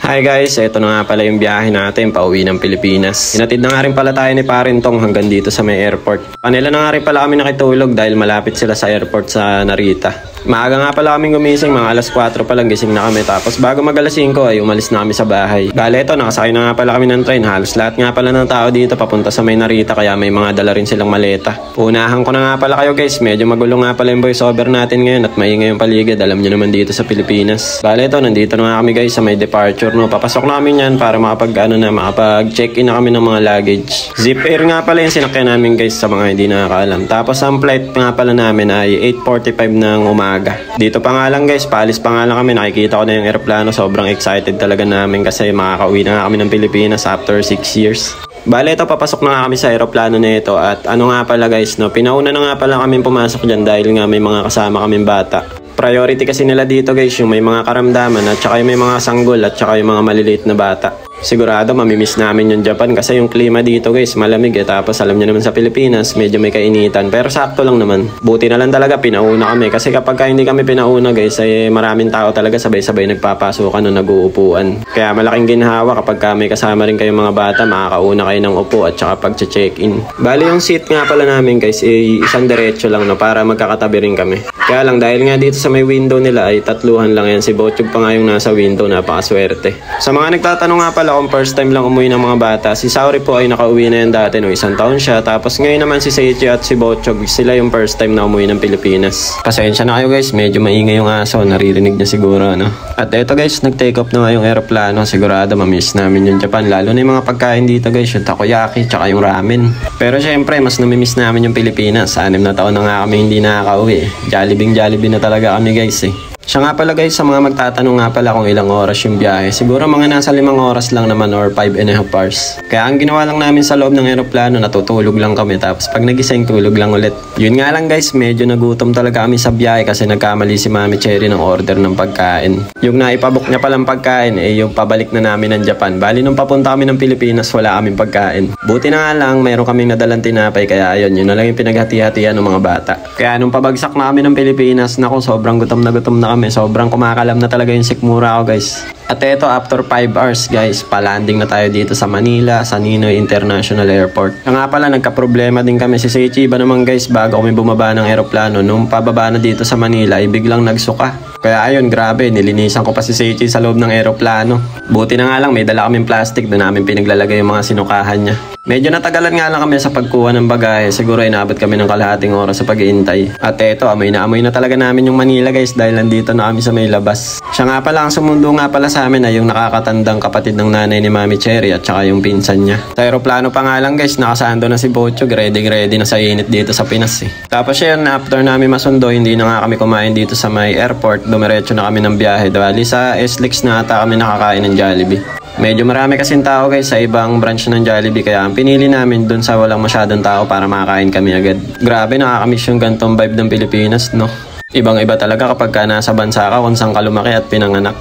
Hi guys, ito na nga pala yung biyahe natin pauwi ng Pilipinas. Hinatid na nga rin pala tayo ni Parentong hanggang dito sa may airport. Kanila na nga rin pala kami nakitulog dahil malapit sila sa airport sa Narita. Maaga nga pala kaming gumising, mga alas 4 pa lang gising na kami. Tapos bago mag alas 5 ay umalis na kami sa bahay. Bale ito, nakasakay na nga pala kami ng train. Halos lahat nga pala ng tao dito papunta sa may Narita kaya may mga dala rin silang maleta. Unahan ko na nga pala kayo guys, medyo magulo nga pala yung voiceover natin ngayon at maingay yung paligid. Alam nyo naman dito sa Pilipinas. Bale ito, nandito na nga kami guys sa may departure. No? Papasok na kami niyan para makapag-check-in na kami ng mga luggage. Zip Air nga pala yung sinakyan namin guys sa mga hindi nakakaalam. Tapos ang flight nga pala namin ay 8:45 ng umaga. Dito pa nga lang guys, paalis pa nga lang kami, nakikita ko na yung aeroplano. Sobrang excited talaga namin kasi makakauwi na nga kami ng Pilipinas after 6 years. Bale ito, papasok na nga kami sa aeroplano na ito. At ano nga pala guys, no, pinauna na nga pala kami pumasok dyan dahil nga may mga kasama kaming bata. Priority kasi nila dito guys yung may mga karamdaman at saka yung may mga sanggol at saka yung mga maliliit na bata. Sigurado mamimiss namin yung Japan kasi yung klima dito guys malamig tapos alam niyo naman sa Pilipinas medyo may kainitan pero sakto lang naman. Buti na lang talaga pinauna kami kasi kapag hindi kami pinauna guys ay maraming tao talaga sabay-sabay nagpapasukan o naguupuan. Kaya malaking ginhawa kapag may kasama rin kayong mga bata, makakauna kayo ng upo at saka pag-check-in. Bali yung seat nga pala namin guys ay isang diretso lang no, para magkakatabi rin kami. Kaya lang dahil nga dito sa may window nila ay tatluhan lang yan. Si Bochog pa nga yung nasa window, napakaswerte. Sa mga nagtatanong nga pala kung first time lang umuwi ng mga bata, si Sauri po ay nakauwi na yan dati no, 1 taon siya. Tapos ngayon naman si Seichi at si Bochog, sila yung first time na umuwi ng Pilipinas. Pasensya na kayo guys, medyo maingay yung aso, naririnig niya siguro no. At eto guys, nag-take off na nga yung aeroplano. Sigurado mamiss namin yung Japan, lalo na yung mga pagkain dito guys, yung takoyaki tsaka yung ramen. Pero syempre mas namimiss namin yung Pilipinas. 6 na taon na nga kami hindi nakakauwi. Jollibee na talaga kami guys eh. Siya nga pala guys, sa mga magtatanong nga pala kung ilang oras yung biyahe, siguro mga nasa 5 oras lang naman or 5.5 hours. Kaya ang ginawa lang namin sa loob ng aeroplano, natutulog lang kami tapos pag nagising tulog lang ulit. Yun nga lang guys, medyo nagutom talaga kami sa biyahe kasi nagkamali si Mami Cherry ng order ng pagkain. Yung naipabook niya palang pagkain yung pabalik na namin ng Japan. Bali nung papunta kami ng Pilipinas wala kaming pagkain. Buti na nga lang mayroon kaming nadalang tinapay kaya ayun, yun na lang yung pinaghati-hatian ng mga bata. Kaya nung pabagsak na kami ng Pilipinas, naku sobrang gutom na kami. Sobrang kumakalam na talaga yung sikmura ko guys. At eto, after 5 hours guys, palanding na tayo dito sa Manila, sa Ninoy International Airport. Nga pala, nagka-problema din kami si Seichi. Iba naman guys, bago kami bumaba ng aeroplano, nung pababa na dito sa Manila, biglang nagsuka. Kaya ayun, grabe, nilinisan ko pa si Seichi sa loob ng aeroplano. Buti na nga lang, may dala kaming plastic, doon namin pinaglalagay yung mga sinukahan niya. Medyo natagalan nga lang kami sa pagkuha ng bagahe. Siguro inabot kami ng kalahating oras sa pag-iintay. At eto, amoy na talaga namin yung Manila guys dahil nandito na kami sa may labas. Siya nga pala, ang sumundo nga pala sa amin ay yung nakakatandang kapatid ng nanay ni Mami Cherry at saka yung pinsan niya. Sa aeroplano pa nga lang guys, nakasando na si Bochog, ready na sa init dito sa Pinas eh. Tapos yun, after namin masundo, hindi na nga kami kumain dito sa may airport. Dumiretso na kami ng biyahe. Dahil sa SLEX na ata kami nakakain ng Jollibee. Medyo marami kasing tao guys sa ibang branch ng Jollibee kaya ang pinili namin dun sa walang masyadong tao para makakain kami agad. Grabe, nakakamiss yung gantong vibe ng Pilipinas no. Ibang iba talaga kapag nasa bansa ka kung saan ka lumaki at pinanganak.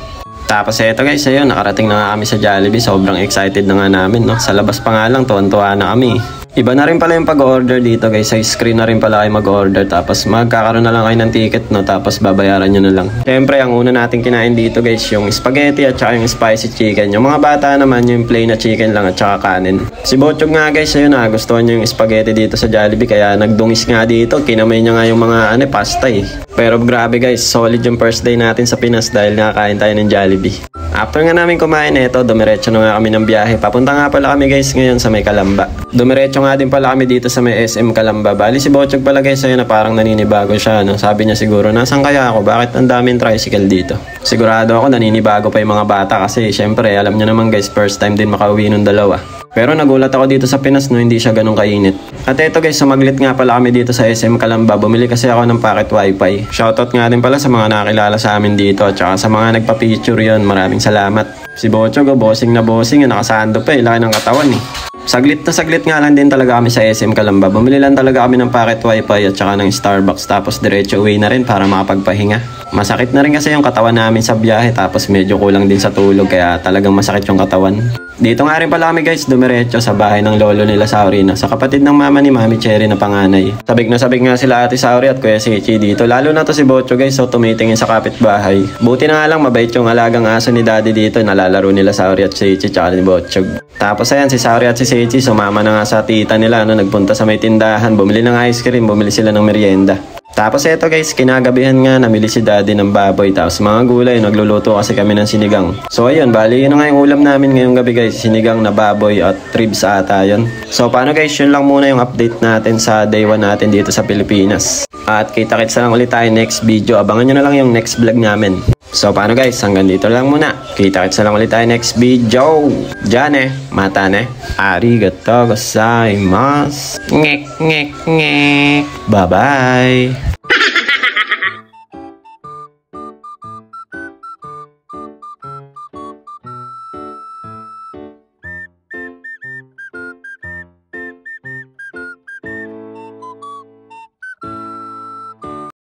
Tapos eto guys, ayun, nakarating na nga kami sa Jollibee. Sobrang excited na nga namin no. Sa labas pa nga lang, tuwan-tuwa na kami. Iba na rin pala yung pag-order dito guys. Sa screen na rin pala kayo mag-order. Tapos magkakaroon na lang kayo ng ticket no. Tapos babayaran nyo na lang. Siyempre ang una natin kinain dito guys yung spaghetti at saka yung spicy chicken. Yung mga bata naman yung plain na chicken lang at saka kanin. Si Bochog nga guys, ayun gustuhan nyo yung spaghetti dito sa Jollibee. Kaya nagdungis nga dito. Kinamay niya nga yung mga pasta eh. Pero grabe guys, solid yung first day natin sa Pinas dahil nakakain tayo ng Jollibee. After nga namin kumain dumiretso na nga kami ng biyahe. Papunta nga pala kami guys ngayon sa may Calamba. Dumiretso nga din pala kami dito sa may SM Calamba. Bali si Bochog pala guys ayun na parang naninibago siya no. Sabi niya siguro, nasan kaya ako? Bakit ang daming tricycle dito? Sigurado ako naninibago pa yung mga bata kasi syempre alam niyo naman guys, first time din makauwi nung dalawa. Pero nagulat ako dito sa Pinas no, hindi siya ganun kainit. At eto guys, sumaglit nga pala kami dito sa SM Calamba. Bumili kasi ako ng packet wifi. Shoutout nga din pala sa mga nakilala sa amin dito at saka sa mga nagpa-picture yun. Maraming salamat. Si Bochog, bossing na bossing, nakasando pa laki ng katawan eh. Saglit na saglit nga lang din talaga kami sa SM Calamba. Bumili lang talaga kami ng packet wifi at saka ng Starbucks. Tapos diretso uwi na rin para makapagpahinga. Masakit na rin kasi yung katawan namin sa biyahe tapos medyo kulang din sa tulog kaya talagang masakit yung katawan. Dito nga rin pala kami guys, dumiretso sa bahay ng lolo nila Saurina, sa kapatid ng mama ni Mami Cherry na panganay. Sabik na sabik nga sila Ate Sauri at Kuya Sichi dito, lalo na to si Bocho guys, so tumitingin sa kapitbahay. Buti na nga lang mabait yung alagang aso ni Daddy dito, nalalaro nila Sauri at Sichi tsaka ni Bochog. Tapos ayan, si Sauri at si Sichi sumama na nga sa tita nila, nagpunta sa may tindahan, bumili ng ice cream, bumili sila ng merienda. Tapos eto guys, kinagabihan nga namili si Daddy ng baboy tapos mga gulay, nagluluto kasi kami ng sinigang. So ayun, bali yun na nga yung ulam namin ngayong gabi guys, sinigang na baboy at ribs ata yun. So paano guys, yun lang muna yung update natin sa day 1 natin dito sa Pilipinas. At kita-kits na lang ulit tayo next video, abangan nyo na lang yung next vlog namin. So paano guys, hanggang dito lang muna. Kita-kits na lang ulit tayo next video. Jane, mata ne. Arigatou gozaimasu. Ngek ngek ngek. Bye bye.